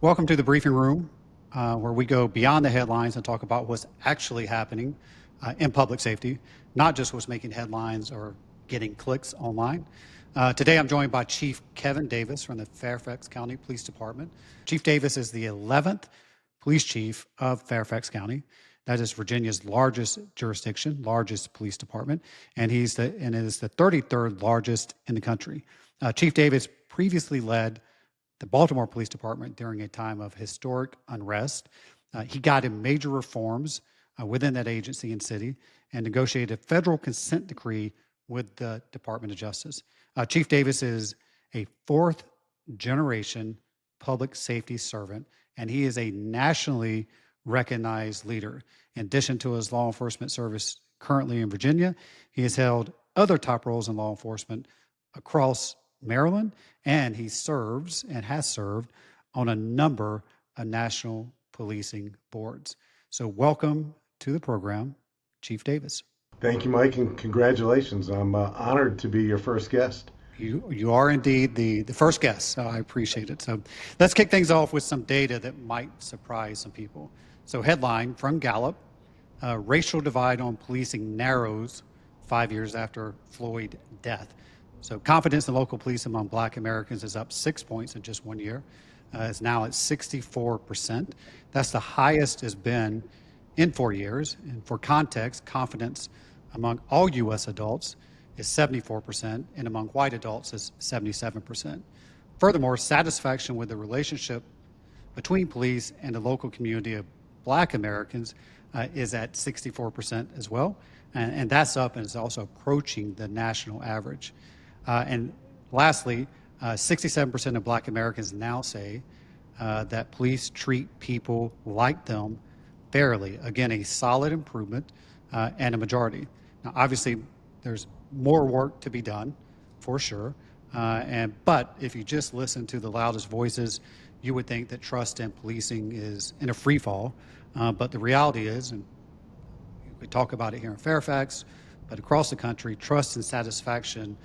Welcome to the briefing room, where we go beyond the headlines and talk about what's actually happening in public safety, not just what's making headlines or getting clicks online. Today, I'm joined by Chief Kevin Davis from the Fairfax County Police Department. Chief Davis is the 11th police chief of Fairfax County. That is Virginia's largest jurisdiction, largest police department, and it is the 33rd largest in the country. Chief Davis previously led the Baltimore Police Department during a time of historic unrest. He guided major reforms within that agency and city and negotiated a federal consent decree with the Department of Justice. Chief Davis is a fourth generation public safety servant, and he is a nationally recognized leader. In addition to his law enforcement service currently in Virginia, he has held other top roles in law enforcement across Maryland, and he serves and has served on a number of national policing boards. So welcome to the program, Chief Davis. Thank you, Mike, and congratulations. I'm honored to be your first guest. You are indeed the first guest, so I appreciate it. So let's kick things off with some data that might surprise some people. So headline from Gallup, racial divide on policing narrows 5 years after Floyd death. So confidence in local police among Black Americans is up 6 points in just 1 year. It's now at 64%. That's the highest it's been in 4 years. And for context, confidence among all U.S. adults is 74%, and among white adults is 77%. Furthermore, satisfaction with the relationship between police and the local community of Black Americans is at 64% as well. And that's up and is also approaching the national average. And lastly, 67% of Black Americans now say that police treat people like them fairly. Again, a solid improvement and a majority. Now, obviously, there's more work to be done, for sure. But if you just listen to the loudest voices, you would think that trust in policing is in a free fall. But the reality is, and we talk about it here in Fairfax, but across the country, trust and satisfaction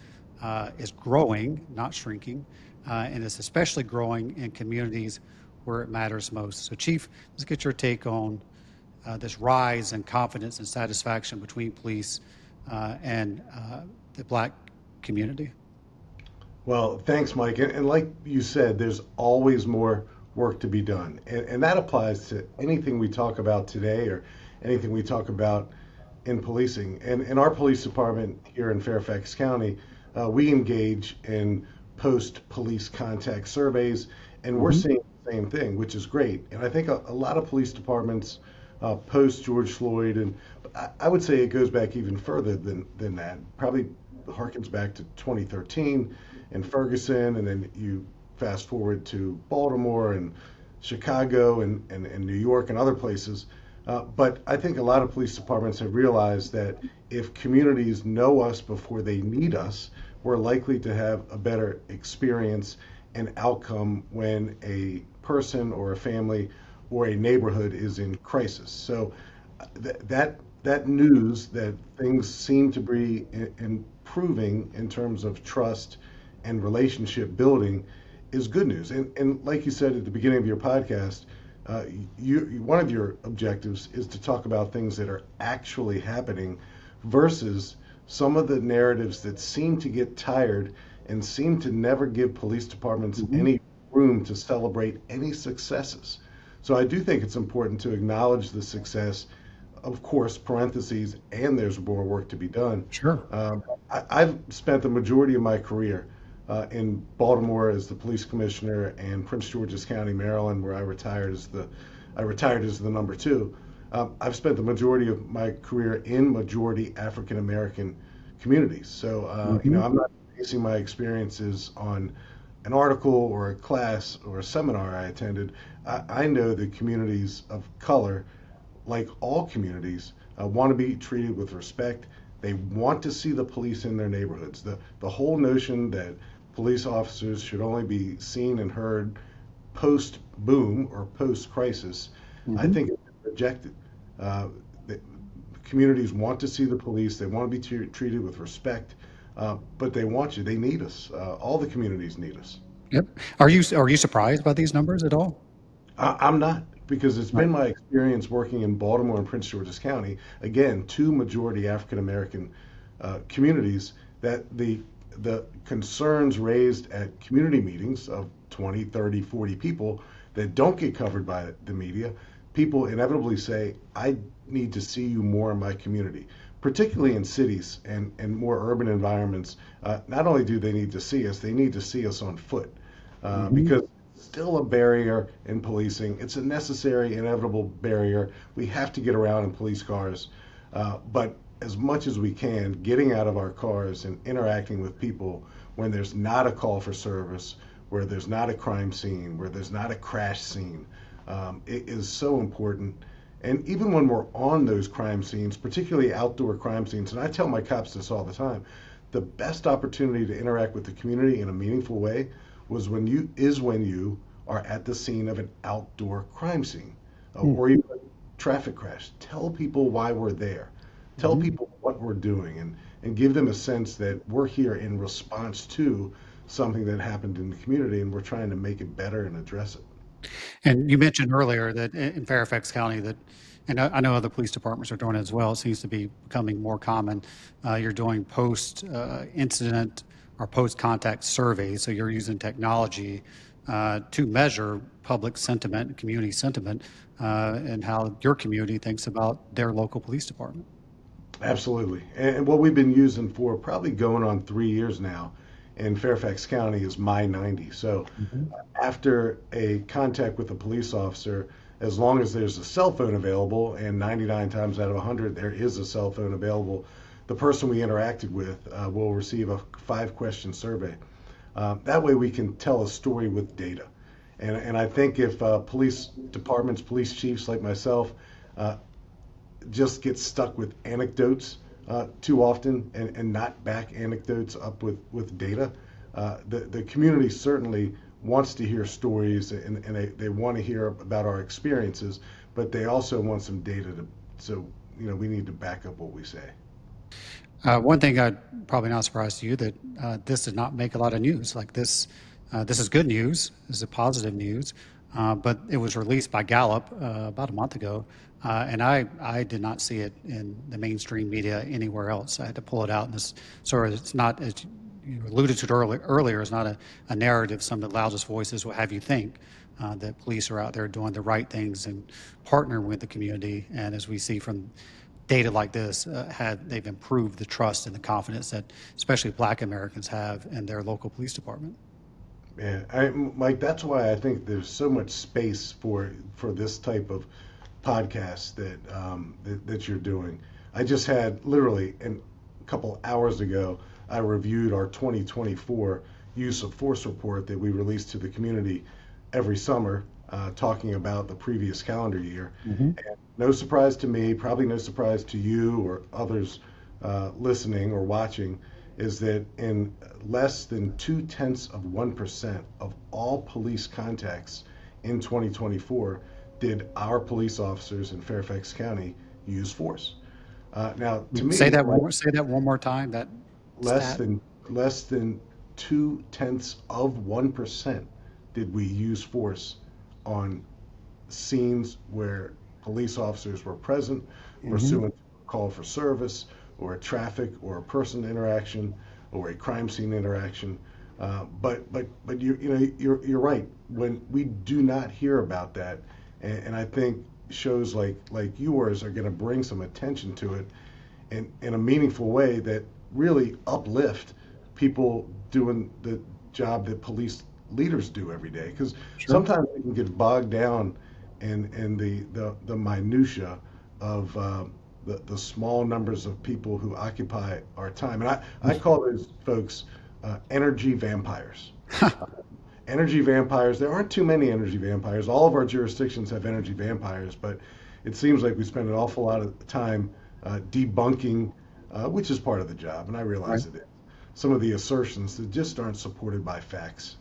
is growing, not shrinking, and it's especially growing in communities where it matters most. So, Chief, let's get your take on this rise in confidence and satisfaction between police and the Black community. Well, thanks, Mike. And like you said, there's always more work to be done. And that applies to anything we talk about today or anything we talk about in policing. And in our police department here in Fairfax County, we engage in post-police contact surveys, and we're seeing the same thing, which is great. And I think a lot of police departments post George Floyd, and I would say it goes back even further than that, probably harkens back to 2013 and Ferguson, and then you fast forward to Baltimore and Chicago and New York and other places. But I think a lot of police departments have realized that if communities know us before they need us, we're likely to have a better experience and outcome when a person or a family or a neighborhood is in crisis. So that news that things seem to be improving in terms of trust and relationship building is good news. And like you said at the beginning of your podcast, one of your objectives is to talk about things that are actually happening versus some of the narratives that seem to get tired and seem to never give police departments any room to celebrate any successes. So I do think it's important to acknowledge the success, of course, parentheses, and there's more work to be done. Sure. I've spent the majority of my career in Baltimore as the police commissioner and Prince George's County, Maryland, where I retired as the number two. I've spent the majority of my career in majority African American communities. So I'm not basing my experiences on an article or a class or a seminar I attended. I know that communities of color, like all communities, want to be treated with respect. They want to see the police in their neighborhoods. The whole notion that police officers should only be seen and heard post-boom or post-crisis, I think it's rejected. The communities want to see the police. They want to be treated with respect, but they want you. They need us. All the communities need us. Yep. Are you surprised by these numbers at all? I'm not, because it's Right. been my experience working in Baltimore and Prince George's County, again, two majority African American communities, that the concerns raised at community meetings of 20, 30, 40 people that don't get covered by the media, people inevitably say, I need to see you more in my community, particularly in cities and more urban environments. Not only do they need to see us, they need to see us on foot, Hmm. because it's still a barrier in policing. It's a necessary, inevitable barrier. We have to get around in police cars, but as much as we can, getting out of our cars and interacting with people when there's not a call for service, where there's not a crime scene, where there's not a crash scene, it is so important. And even when we're on those crime scenes, particularly outdoor crime scenes, and I tell my cops this all the time, the best opportunity to interact with the community in a meaningful way when you are at the scene of an outdoor crime scene, or even a traffic crash. Tell people why we're there. Tell Hmm. people what we're doing, and give them a sense that we're here in response to something that happened in the community, and we're trying to make it better and address it. And you mentioned earlier that in Fairfax County that, and I know other police departments are doing it as well. It seems to be becoming more common. You're doing post incident or post contact surveys. So you're using technology to measure public sentiment, community sentiment, and how your community thinks about their local police department. Absolutely. And what we've been using for probably going on 3 years now in Fairfax County is My 90. So Hmm. after a contact with a police officer, as long as there's a cell phone available, and 99 times out of 100 there is a cell phone available, the person we interacted with will receive a 5-question survey. That way we can tell a story with data. And I think if police departments, police chiefs like myself, uh, just get stuck with anecdotes too often, and not back anecdotes up with data, the community certainly wants to hear stories, and they want to hear about our experiences, but they also want some data so we need to back up what we say. One thing I'd probably not surprised to you that this did not make a lot of news. Like this, this is good news. This is positive news, but it was released by Gallup about a month ago, and I did not see it in the mainstream media anywhere else. I had to pull it out, and this sort of it's not as you alluded to it earlier. It's not a narrative. Some of the loudest voices will have you think that police are out there doing the right things and partnering with the community. And as we see from data like this, they've improved the trust and the confidence that especially Black Americans have in their local police department. Yeah, Mike, that's why I think there's so much space for this type of podcast that you're doing. I just had literally a couple hours ago, I reviewed our 2024 use of force report that we release to the community every summer, talking about the previous calendar year. Hmm. And no surprise to me, probably no surprise to you or others listening or watching, is that in less than 0.2% of all police contacts in 2024 did our police officers in Fairfax County use force. Now, to Say me, that like, say that one more time. That less stat. than less than 0.2% did we use force on scenes where police officers were present, Hmm. pursuant to a call for service, or a traffic or a person interaction, or a crime scene interaction. But you're right. When we do not hear about that, and I think shows like yours are going to bring some attention to it in a meaningful way that really uplift people doing the job that police leaders do every day. Because Sure. sometimes we can get bogged down in the minutia of the small numbers of people who occupy our time. And I call those folks energy vampires. Energy vampires. There aren't too many energy vampires. All of our jurisdictions have energy vampires, but it seems like we spend an awful lot of time debunking, which is part of the job, and I Right. realize it is, some of the assertions that just aren't supported by facts.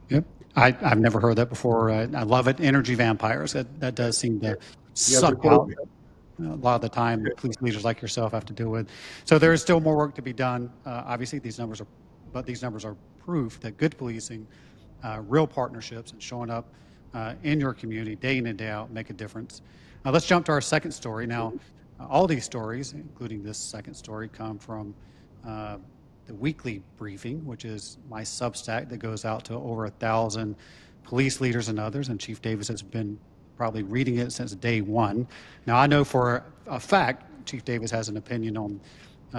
Yep. I've never heard that before. I love it. Energy vampires. That does seem to You have to suck quote out me. a lot of the time that police leaders like yourself have to deal with. So there is still more work to be done. Obviously, these numbers are proof that good policing, real partnerships, and showing up in your community day in and day out, make a difference. Let's jump to our second story. Now, all these stories, including this second story, come from uh, the weekly briefing, which is my Substack that goes out to over 1,000 police leaders and others. And Chief Davis has been probably reading it since day one. Now, I know for a fact Chief Davis has an opinion on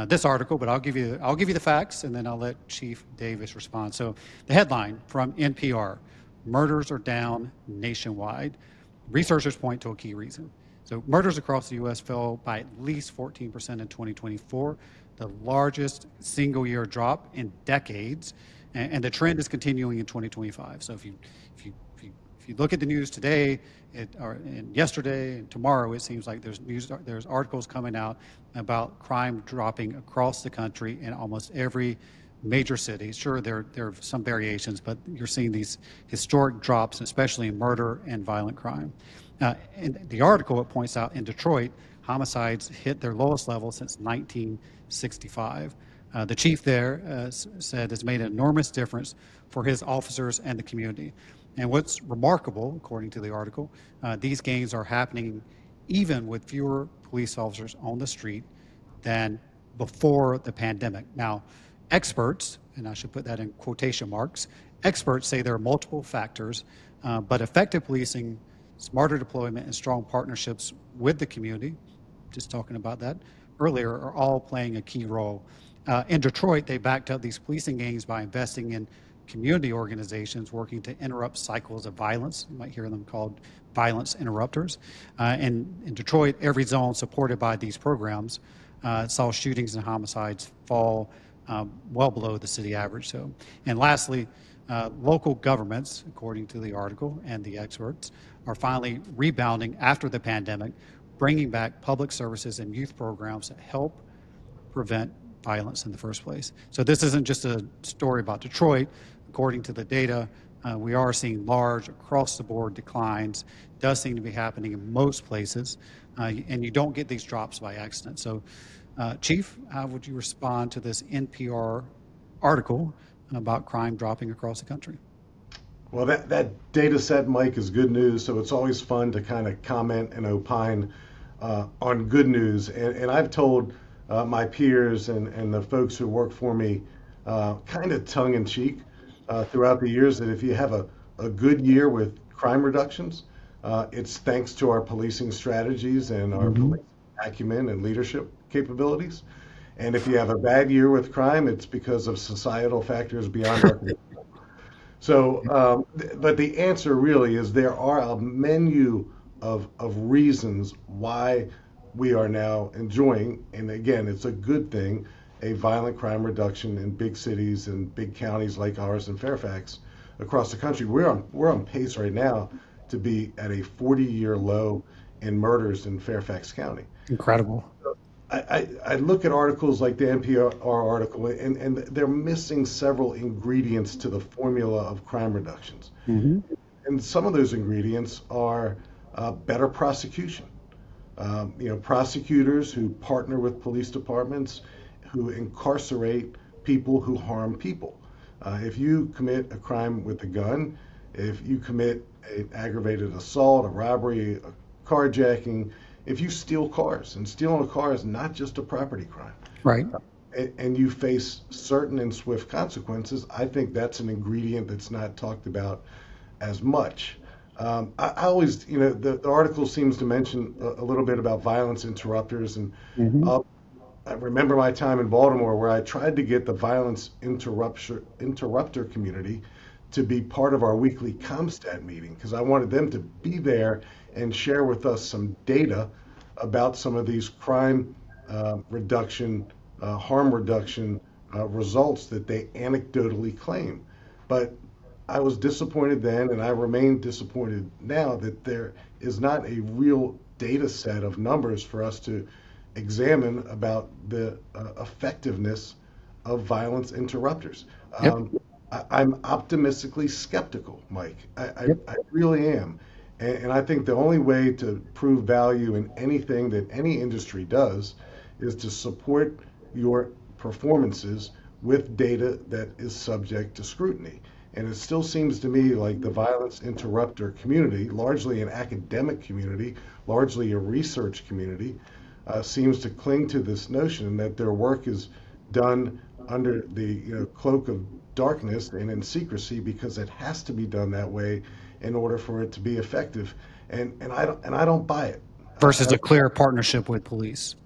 this article, but I'll give you the facts, and then I'll let Chief Davis respond. So, the headline from NPR: Murders are down nationwide. Researchers point to a key reason. So, murders across the U.S. fell by at least 14% in 2024, the largest single-year drop in decades, and the trend is continuing in 2025. So, if you look at the news today, and yesterday and tomorrow, it seems like there's articles coming out about crime dropping across the country in almost every major city. Sure, there are some variations, but you're seeing these historic drops, especially in murder and violent crime. In the article, it points out in Detroit, homicides hit their lowest level since 1965. The chief there said it's made an enormous difference for his officers and the community. And what's remarkable, according to the article, these gains are happening even with fewer police officers on the street than before the pandemic. Now, experts, and I should put that in quotation marks, experts say there are multiple factors, but effective policing, smarter deployment, and strong partnerships with the community, just talking about that earlier, are all playing a key role. In Detroit, they backed up these policing gains by investing in community organizations working to interrupt cycles of violence. You might hear them called violence interrupters. And in Detroit, every zone supported by these programs saw shootings and homicides fall well below the city average. So, and lastly, local governments, according to the article and the experts, are finally rebounding after the pandemic, bringing back public services and youth programs that help prevent violence in the first place. So this isn't just a story about Detroit. According to the data, we are seeing large across-the-board declines. Does seem to be happening in most places, and you don't get these drops by accident. So, Chief, how would you respond to this NPR article about crime dropping across the country? Well, that data set, Mike, is good news. So it's always fun to kind of comment and opine on good news. And I've told my peers and the folks who work for me kind of tongue in cheek throughout the years that if you have a good year with crime reductions, it's thanks to our policing strategies and our police acumen and leadership capabilities. And if you have a bad year with crime, it's because of societal factors beyond our control. So, but the answer really is there are a menu of reasons why we are now enjoying, and again, it's a good thing, a violent crime reduction in big cities and big counties like ours in Fairfax across the country. We're on pace right now to be at a 40-year low in murders in Fairfax County. Incredible. I look at articles like the NPR article, and they're missing several ingredients to the formula of crime reductions. And some of those ingredients are better prosecution. Prosecutors who partner with police departments who incarcerate people who harm people. If you commit a crime with a gun, if you commit an aggravated assault, a robbery, a carjacking, if you steal cars, and stealing a car is not just a property crime, Right. and you face certain and swift consequences, I think that's an ingredient that's not talked about as much. I always, the article seems to mention a little bit about violence interrupters, and I remember my time in Baltimore where I tried to get the violence interrupter community to be part of our weekly ComStat meeting because I wanted them to be there and share with us some data about some of these crime reduction, harm reduction results that they anecdotally claim. But I was disappointed then, and I remain disappointed now that there is not a real data set of numbers for us to examine about the effectiveness of violence interrupters. I'm optimistically skeptical, Mike. I really am. And I think the only way to prove value in anything that any industry does is to support your performances with data that is subject to scrutiny. And it still seems to me like the violence interrupter community, largely an academic community, largely a research community, seems to cling to this notion that their work is done under the cloak of darkness and in secrecy because it has to be done that way in order for it to be effective. And I don't buy it. Versus a clear partnership with police.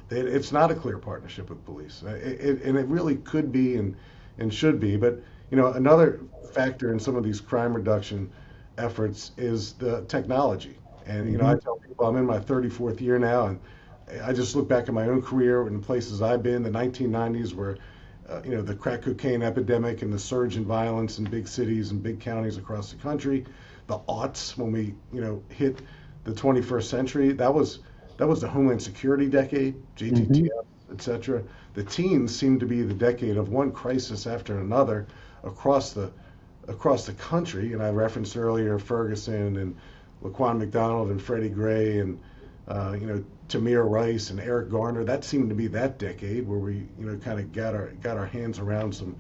It's not a clear partnership with police, and it really could be and should be. But another factor in some of these crime reduction efforts is the technology. And I tell people I'm in my 34th year now, and I just look back at my own career and places I've been. The 1990s were, the crack cocaine epidemic and the surge in violence in big cities and big counties across the country. The aughts, when we hit the 21st century, that was the Homeland Security decade, JTTF, etc. The teens seem to be the decade of one crisis after another across the country. And I referenced earlier Ferguson and Laquan McDonald and Freddie Gray and Tamir Rice and Eric Garner. That seemed to be that decade where we kind of got our hands around some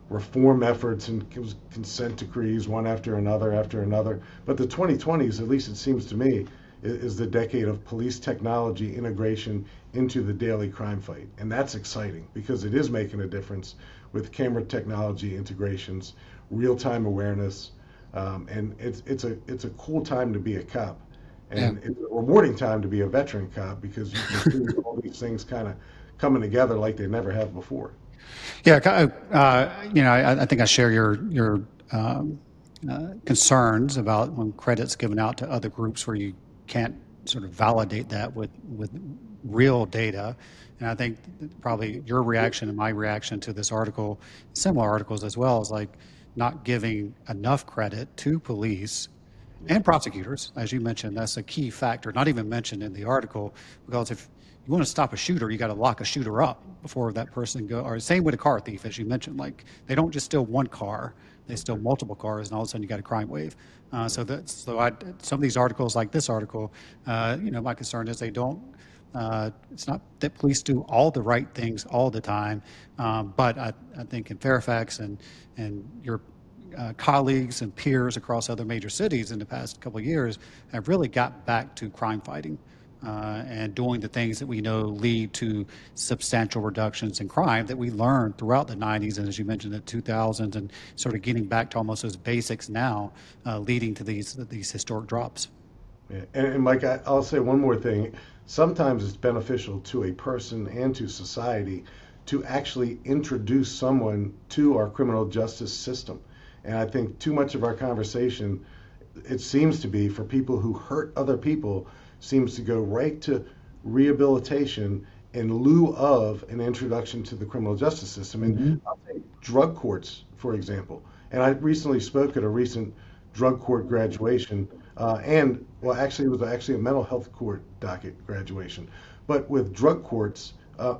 reform efforts and consent decrees one after another. But the 2020s, at least it seems to me, is the decade of police technology integration into the daily crime fight. And that's exciting because it is making a difference with camera technology integrations, real-time awareness, and it's a cool time to be a cop. And it's a rewarding time to be a veteran cop because you can see all these things kind of coming together like they never have before. Yeah, I think I share your concerns about when credit's given out to other groups where you can't sort of validate that with real data. And I think probably your reaction and my reaction to this article, similar articles as well, is like not giving enough credit to police and prosecutors. As you mentioned, that's a key factor, not even mentioned in the article, because if you want to stop a shooter, you got to lock a shooter up before that person go. Or same with a car thief, as you mentioned. Like they don't just steal one car; they steal multiple cars, and all of a sudden you got a crime wave. Some of these articles, like this article, my concern is they don't. It's not that police do all the right things all the time, but I think in Fairfax and your colleagues and peers across other major cities in the past couple of years have really got back to crime fighting. And doing the things that we know lead to substantial reductions in crime that we learned throughout the 90s and, as you mentioned, the 2000s, and sort of getting back to almost those basics now, leading to these historic drops. Yeah. And Mike, I'll say one more thing. Sometimes it's beneficial to a person and to society to actually introduce someone to our criminal justice system. And I think too much of our conversation, it seems to be for people who hurt other people, seems to go right to rehabilitation in lieu of an introduction to the criminal justice system. And I'll take drug courts, for example. And I recently spoke at a recent drug court graduation, it was actually a mental health court docket graduation. But with drug courts,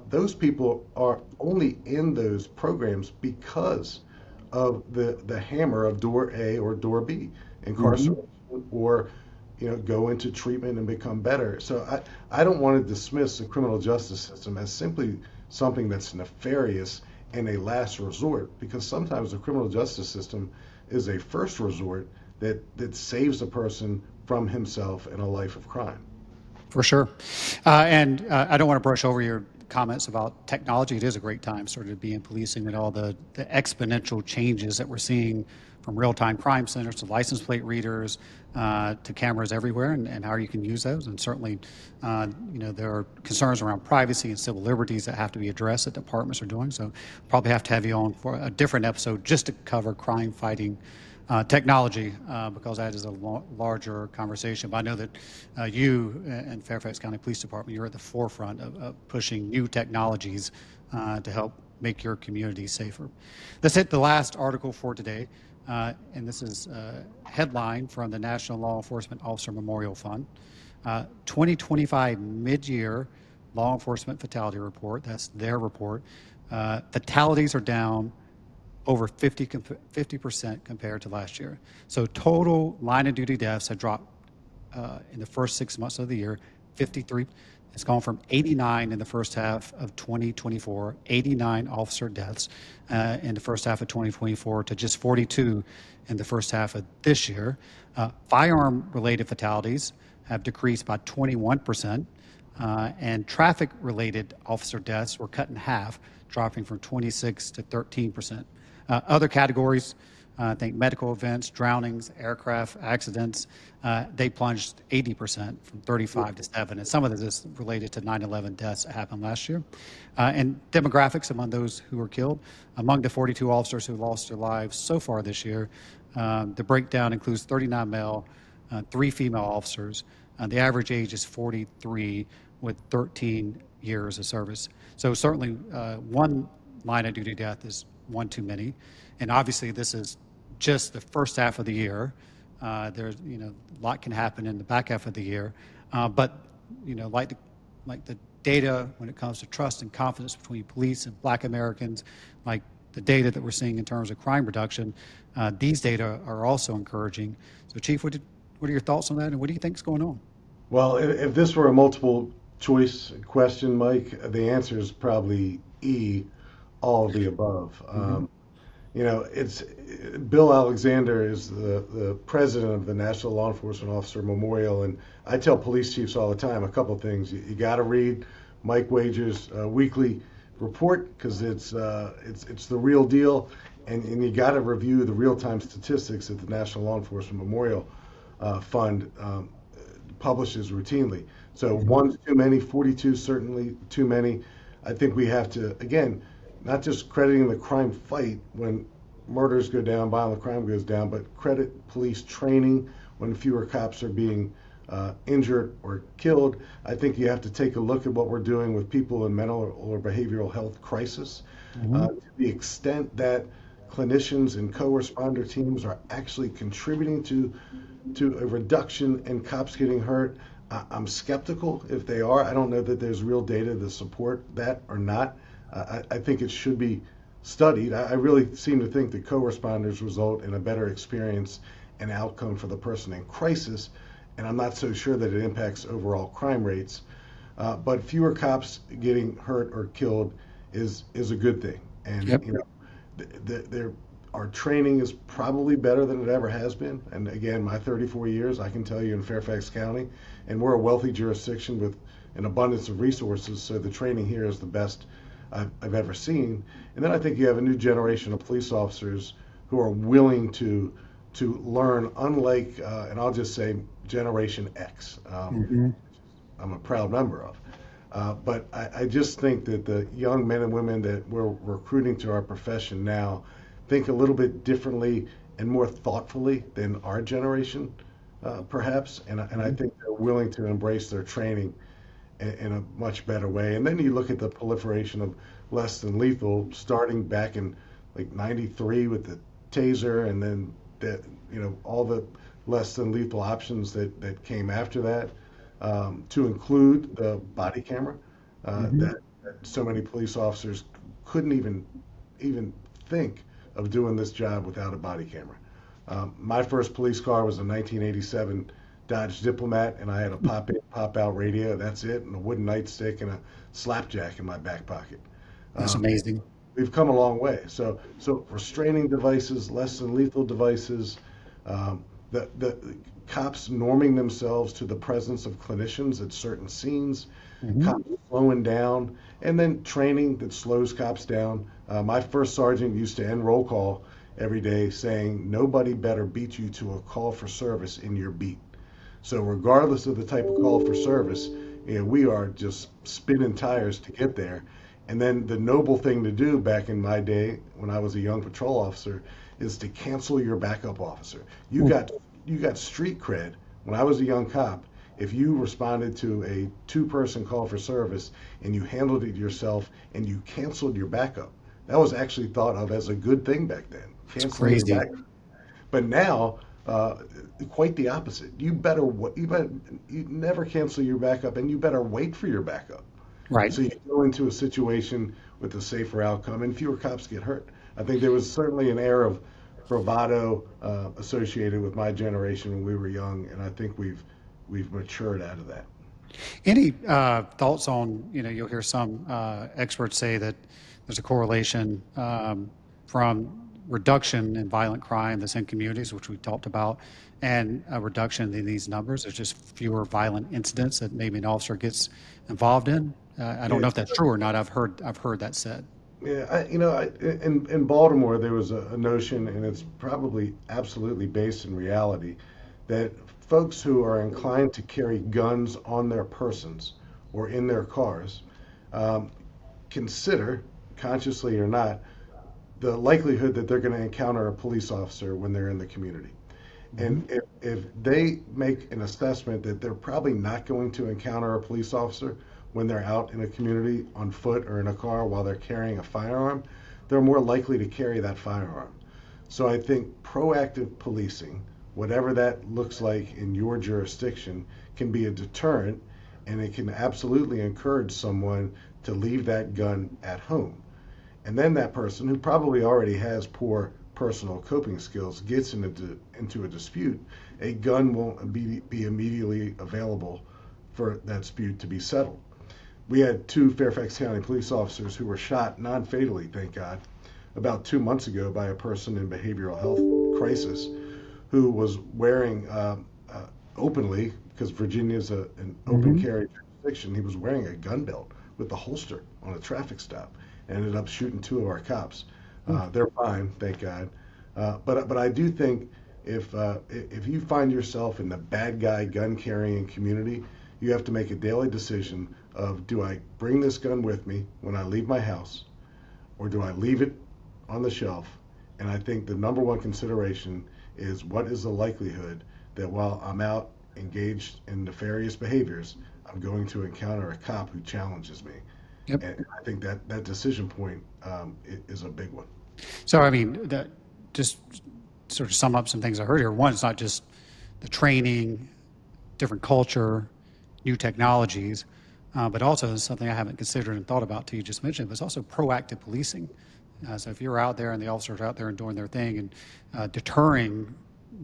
those people are only in those programs because of the hammer of door A or door B, incarceration or go into treatment and become better. So I don't want to dismiss the criminal justice system as simply something that's nefarious and a last resort, because sometimes the criminal justice system is a first resort that saves a person from himself and a life of crime. For sure. And I don't want to brush over your comments about technology. It is a great time sort of to be in policing and all the exponential changes that we're seeing, from real-time crime centers to license plate readers to cameras everywhere, and how you can use those. And certainly, there are concerns around privacy and civil liberties that have to be addressed that departments are doing. So probably have to have you on for a different episode just to cover crime fighting technology, because that is a larger conversation. But I know that you and Fairfax County Police Department, you're at the forefront of pushing new technologies to help make your community safer. Let's hit the last article for today. And this is a headline from the National Law Enforcement Officer Memorial Fund. 2025 mid-year law enforcement fatality report, that's their report. Fatalities are down over 50% compared to last year. So total line of duty deaths have dropped in the first 6 months of the year, 53. It's gone from 89 in the first half of 2024, 89 officer deaths in the first half of 2024 to just 42 in the first half of this year. Firearm-related fatalities have decreased by 21%, and traffic-related officer deaths were cut in half, dropping from 26 to 13%. Other categories, I think medical events, drownings, aircraft accidents, they plunged 80% from 35 to 7. And some of this is related to 9/11 deaths that happened last year. And demographics among those who were killed, among the 42 officers who lost their lives so far this year, the breakdown includes 39 male, 3 female officers. The average age is 43 with 13 years of service. So certainly one line of duty death is one too many. And obviously this is just the first half of the year. There's, a lot can happen in the back half of the year. But, like the data when it comes to trust and confidence between police and Black Americans, like the data that we're seeing in terms of crime reduction, these data are also encouraging. So, Chief, what are your thoughts on that, and what do you think is going on? Well, if this were a multiple choice question, Mike, the answer is probably E, all of the above. It's Bill Alexander is the president of the National Law Enforcement Officer Memorial, and I tell police chiefs all the time a couple things. You got to read Mike Wager's weekly report because it's the real deal, and you got to review the real-time statistics that the National Law Enforcement Memorial Fund publishes routinely. So one's too many, 42 certainly too many. I think we have to, again, not just crediting the crime fight when murders go down, violent crime goes down, but credit police training when fewer cops are being injured or killed. I think you have to take a look at what we're doing with people in mental or behavioral health crisis. To the extent that clinicians and co-responder teams are actually contributing to a reduction in cops getting hurt, I'm skeptical if they are. I don't know that there's real data to support that or not. I think it should be studied. I really seem to think that co-responders result in a better experience and outcome for the person in crisis, and I'm not so sure that it impacts overall crime rates. But fewer cops getting hurt or killed is a good thing. And Yep. Our training is probably better than it ever has been. And again, my 34 years, I can tell you in Fairfax County, and we're a wealthy jurisdiction with an abundance of resources, so the training here is the best I've ever seen. And then I think you have a new generation of police officers who are willing to learn, unlike, and I'll just say Generation X, I'm a proud member of. But I just think that the young men and women that we're recruiting to our profession now think a little bit differently and more thoughtfully than our generation, perhaps. And I think they're willing to embrace their training in a much better way. And then you look at the proliferation of less than lethal, starting back in like '93 with the taser, and then all the less than lethal options that came after that, to include the body camera, that so many police officers couldn't even think of doing this job without a body camera. My first police car was a 1987 Dodge Diplomat, and I had a pop-in, pop-out radio. That's it, and a wooden nightstick and a slapjack in my back pocket. That's amazing. We've come a long way. So restraining devices, less than lethal devices, the cops norming themselves to the presence of clinicians at certain scenes, cops slowing down, and then training that slows cops down. My first sergeant used to end roll call every day saying, "Nobody better beat you to a call for service in your beat." So regardless of the type of call for service, we are just spinning tires to get there. And then the noble thing to do back in my day when I was a young patrol officer is to cancel your backup officer. You got street cred when I was a young cop if you responded to a 2-person call for service and you handled it yourself and you canceled your backup. That was actually thought of as a good thing back then. It's crazy. But now, quite the opposite. You never cancel your backup, and you better wait for your backup. Right. So you go into a situation with a safer outcome, and fewer cops get hurt. I think there was certainly an air of bravado associated with my generation when we were young, and I think we've matured out of that. Any thoughts on, you'll hear some experts say that there's a correlation from reduction in violent crime that's in communities, which we talked about, and a reduction in these numbers. There's just fewer violent incidents that maybe an officer gets involved in. I don't Yeah, know if that's true or not. I've heard that said. yeah. In Baltimore, there was a notion, and it's probably absolutely based in reality, that folks who are inclined to carry guns on their persons or in their cars um, consider, consciously or not, the likelihood that they're going to encounter a police officer when they're in the community. Hmm. And if they make an assessment that they're probably not going to encounter a police officer when they're out in a community on foot or in a car while they're carrying a firearm, they're more likely to carry that firearm. So I think proactive policing, whatever that looks like in your jurisdiction, can be a deterrent, and it can absolutely encourage someone to leave that gun at home. And then that person, who probably already has poor personal coping skills, gets into a dispute, a gun won't be immediately available for that dispute to be settled. We had two Fairfax County police officers who were shot non-fatally, thank God, about 2 months ago by a person in behavioral health crisis who was wearing openly, because Virginia is an open Hmm. carry jurisdiction, he was wearing a gun belt with a holster on a traffic stop and ended up shooting two of our cops. They're fine, thank God. But I do think if you find yourself in the bad guy gun carrying community, you have to make a daily decision of, do I bring this gun with me when I leave my house, or do I leave it on the shelf? And I think the number one consideration is, what is the likelihood that while I'm out engaged in nefarious behaviors, I'm going to encounter a cop who challenges me? Yep. And I think that decision point is a big one. So, I mean, that just sort of sum up some things I heard here. One, it's not just the training, different culture, new technologies, but also something I haven't considered and thought about till you just mentioned, but it's also proactive policing. So if you're out there and the officers are out there and doing their thing and deterring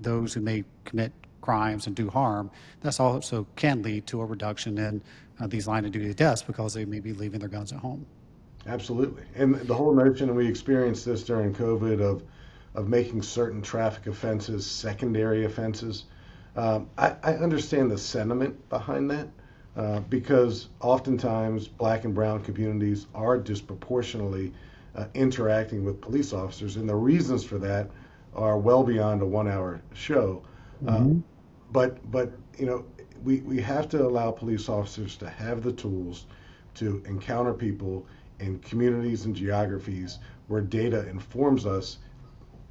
those who may commit crimes and do harm, that's also can lead to a reduction in these line of duty deaths because they may be leaving their guns at home. Absolutely. And the whole notion, and we experienced this during COVID, of making certain traffic offenses secondary offenses. I understand the sentiment behind that, because oftentimes black and brown communities are disproportionately interacting with police officers, and the reasons for that are well beyond a 1 hour show. Uh, Hmm. but we have to allow police officers to have the tools to encounter people in communities and geographies where data informs us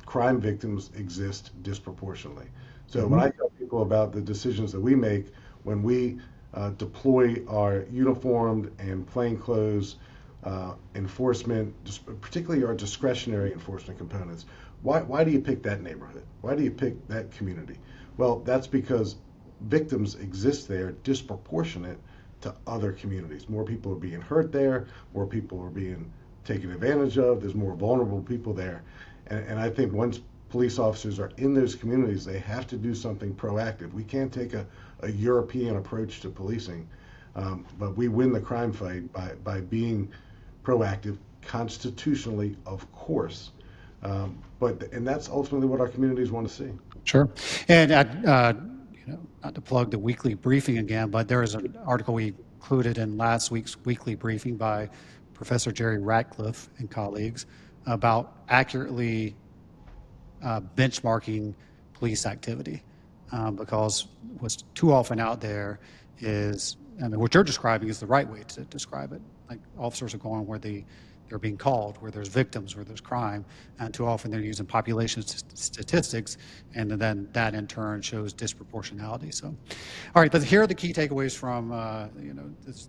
crime victims exist disproportionately. So when Hmm. I tell people about the decisions that we make when we deploy our uniformed and plainclothes enforcement, particularly our discretionary enforcement components, why do you pick that neighborhood? Why do you pick that community? Well, that's because victims exist there disproportionate to other communities. More people are being hurt there, more people are being taken advantage of, there's more vulnerable people there. And I think once police officers are in those communities, they have to do something proactive. We can't take a European approach to policing, but we win the crime fight by being proactive, constitutionally, of course. And that's ultimately what our communities want to see. Sure. And not to plug the weekly briefing again, but there is an article we included in last week's weekly briefing by Professor Jerry Ratcliffe and colleagues about accurately benchmarking police activity, because what's too often out there is, I mean, what you're describing is the right way to describe it. Like officers are going where they're being called, where there's victims, where there's crime, and too often they're using population statistics, and then that in turn shows disproportionality. So, all right, but here are the key takeaways from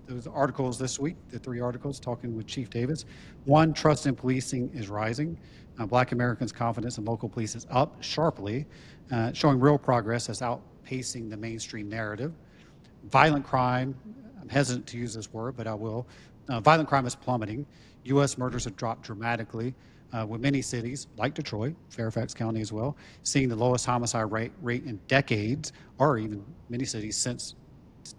those articles this week. The three articles talking with Chief Davis. One, trust in policing is rising. Black Americans' confidence in local police is up sharply, showing real progress as outpacing the mainstream narrative. Violent crime, I'm hesitant to use this word, but I will. Violent crime is plummeting. U.S. murders have dropped dramatically, with many cities, like Detroit, Fairfax County as well, seeing the lowest homicide rate in decades, or even many cities since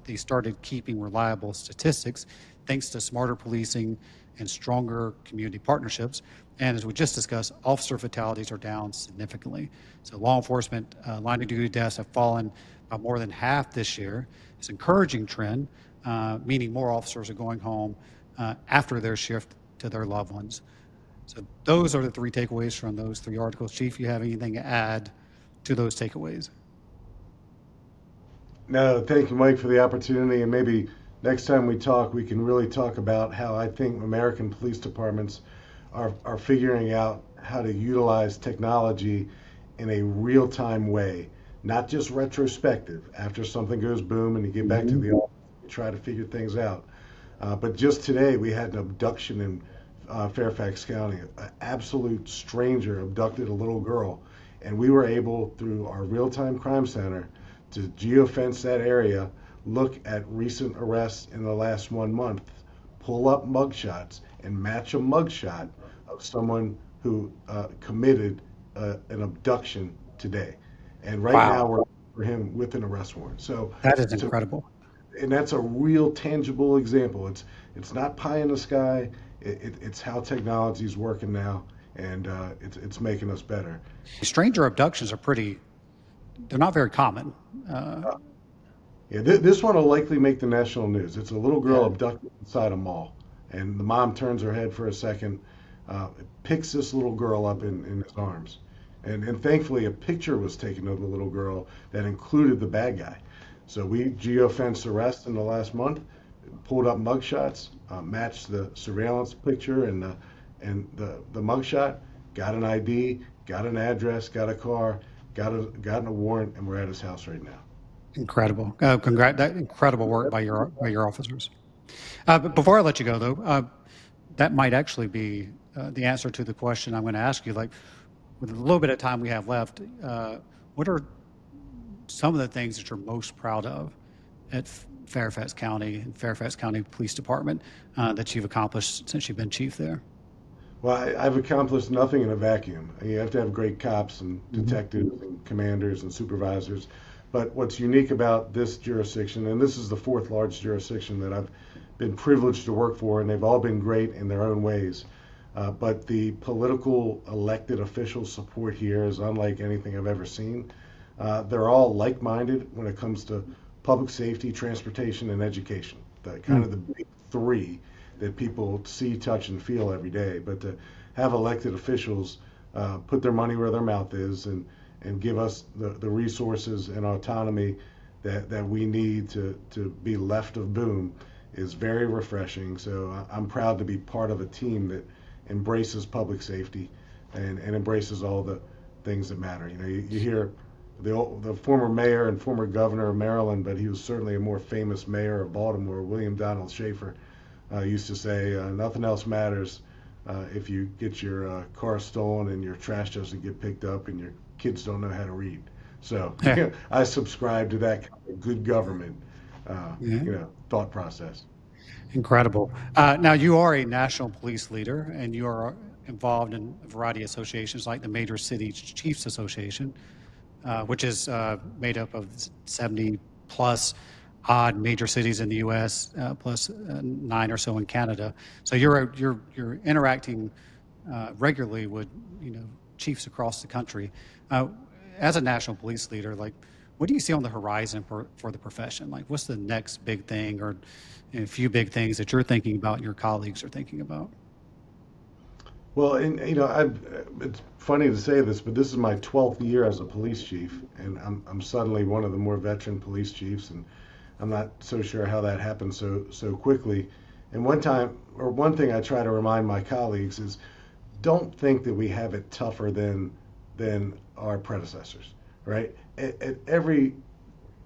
they started keeping reliable statistics thanks to smarter policing and stronger community partnerships. And as we just discussed, officer fatalities are down significantly. So law enforcement line of duty deaths have fallen by more than half this year. It's an encouraging trend, meaning more officers are going home after their shift to their loved ones. So those are the three takeaways from those three articles. Chief, you have anything to add to those takeaways? No, thank you, Mike, for the opportunity. And maybe next time we talk, we can really talk about how I think American police departments are figuring out how to utilize technology in a real time way, not just retrospective after something goes boom and you get back to the office and try to figure things out. But just today, we had an abduction in Fairfax County. An absolute stranger abducted a little girl, and we were able, through our real-time crime center, to geofence that area, look at recent arrests in the last 1 month, pull up mugshots, and match a mugshot of someone who committed an abduction today. And right now, we're for him with an arrest warrant. That is incredible. And that's a real tangible example. It's not pie in the sky. It's how technology is working now, and it's making us better. Stranger abductions are they're not very common. Yeah, this one will likely make the national news. It's a little girl abducted inside a mall, and the mom turns her head for a second, picks this little girl up in his arms, and thankfully a picture was taken of the little girl that included the bad guy. So we geofenced arrest in the last month, pulled up mugshots, matched the surveillance picture and the mugshot, got an ID, got an address, got a car, gotten a warrant, and we're at his house right now. Incredible. That incredible work by your officers. But before I let you go, though, that might actually be the answer to the question I'm going to ask you. Like, with a little bit of time we have left, what are some of the things that you're most proud of at Fairfax County and Fairfax County Police Department that you've accomplished since you've been chief there? Well, I've accomplished nothing in a vacuum. You have to have great cops and detectives and commanders and supervisors. But what's unique about this jurisdiction, and this is the fourth largest jurisdiction that I've been privileged to work for, and they've all been great in their own ways. But the political elected official support here is unlike anything I've ever seen. They're all like-minded when it comes to public safety, transportation, and education. The kind of the big three that people see, touch, and feel every day. But to have elected officials put their money where their mouth is and give us the resources and autonomy that we need to be left of boom is very refreshing. So I'm proud to be part of a team that embraces public safety and embraces all the things that matter. You know, you hear the former mayor and former governor of Maryland, but he was certainly a more famous mayor of Baltimore, William Donald Schaefer, used to say, nothing else matters if you get your car stolen and your trash doesn't get picked up and your kids don't know how to read. So I subscribe to that kind of good government, thought process. Incredible. Now, you are a national police leader, and you are involved in a variety of associations like the Major City Chiefs Association, which is made up of 70 plus odd major cities in the U.S., plus 9 or so in Canada. So you're interacting regularly with chiefs across the country. As a national police leader, like, what do you see on the horizon for the profession? Like, what's the next big thing, or a few big things that you're thinking about and your colleagues are thinking about? Well, and it's funny to say this, but this is my 12th year as a police chief, and I'm suddenly one of the more veteran police chiefs, and I'm not so sure how that happened so quickly. And one thing I try to remind my colleagues is, don't think that we have it tougher than our predecessors, right? At every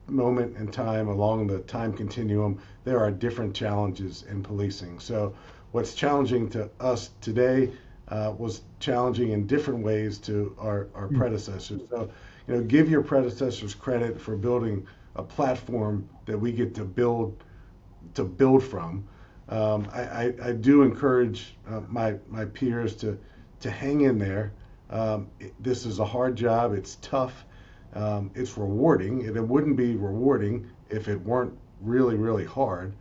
moment in time along the time continuum, there are different challenges in policing. So what's challenging to us today was challenging in different ways to our predecessors. So, give your predecessors credit for building a platform that we get to build from. I do encourage my peers to hang in there. This is a hard job. It's tough. It's rewarding, and it wouldn't be rewarding if it weren't really, really hard.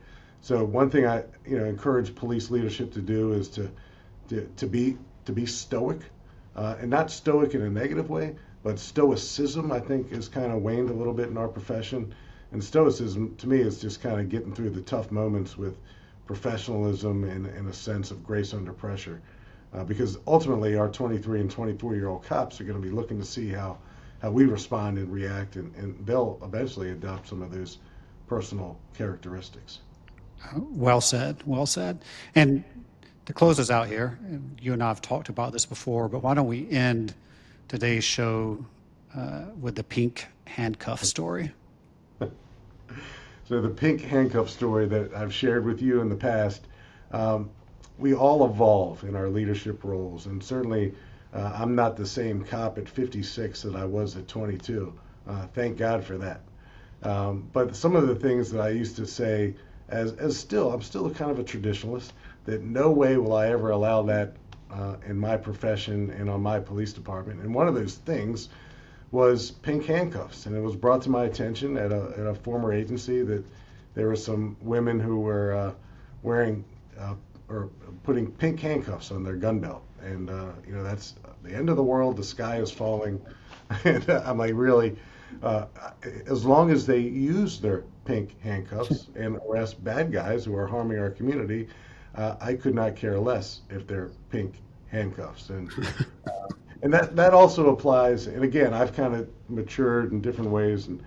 So one thing I encourage police leadership to do is to be stoic, and not stoic in a negative way, but stoicism I think is kind of waned a little bit in our profession. And stoicism to me is just kind of getting through the tough moments with professionalism and a sense of grace under pressure. Because ultimately, our 23 and 24-year-old cops are going to be looking to see how we respond and react, and they'll eventually adopt some of those personal characteristics. Well said. Well said. And to close us out here, and you and I have talked about this before, but why don't we end today's show with the pink handcuff story? So the pink handcuff story that I've shared with you in the past, we all evolve in our leadership roles, and certainly I'm not the same cop at 56 that I was at 22. Thank God for that. But some of the things that I used to say, as still, I'm still a kind of a traditionalist, that no way will I ever allow that in my profession and on my police department. And one of those things was pink handcuffs, and it was brought to my attention at a former agency that there were some women who were wearing or putting pink handcuffs on their gun belt, and that's the end of the world. The sky is falling, and I'm like, really, as long as they use their pink handcuffs and arrest bad guys who are harming our community, I could not care less if they're pink handcuffs. And that also applies. And again, I've kind of matured in different ways, and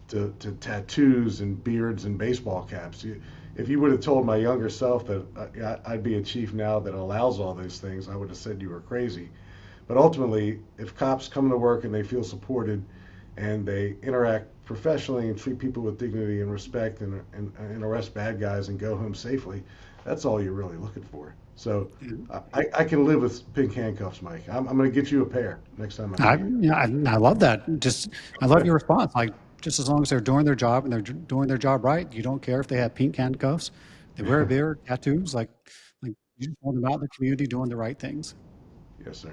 to tattoos and beards and baseball caps. If you would have told my younger self that I'd be a chief now that allows all those things, I would have said you were crazy. But ultimately, if cops come to work and they feel supported and they interact professionally and treat people with dignity and respect, and arrest bad guys and go home safely, that's all you're really looking for. So I can live with pink handcuffs, Mike. I'm going to get you a pair next time I see you. I love that. I love your response. Like, just as long as they're doing their job and they're doing their job right, you don't care if they have pink handcuffs, they wear a beard, tattoos. Like you just want them out in the community doing the right things. Yes, sir.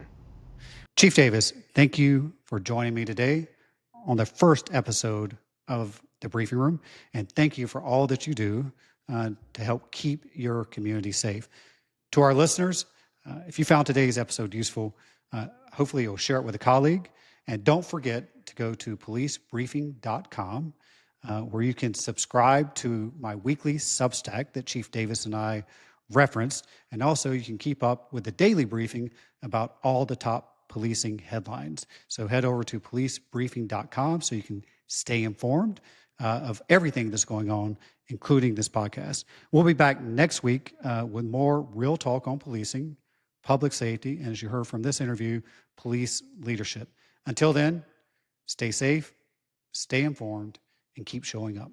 Chief Davis, thank you for joining me today on the first episode of the Briefing Room, and thank you for all that you do to help keep your community safe. To our listeners, if you found today's episode useful, hopefully you'll share it with a colleague. And don't forget to go to policebriefing.com, where you can subscribe to my weekly Substack that Chief Davis and I referenced. And also you can keep up with the daily briefing about all the top policing headlines. So head over to policebriefing.com so you can stay informed of everything that's going on, including this podcast. We'll be back next week with more real talk on policing, public safety, and as you heard from this interview, police leadership. Until then, stay safe, stay informed, and keep showing up.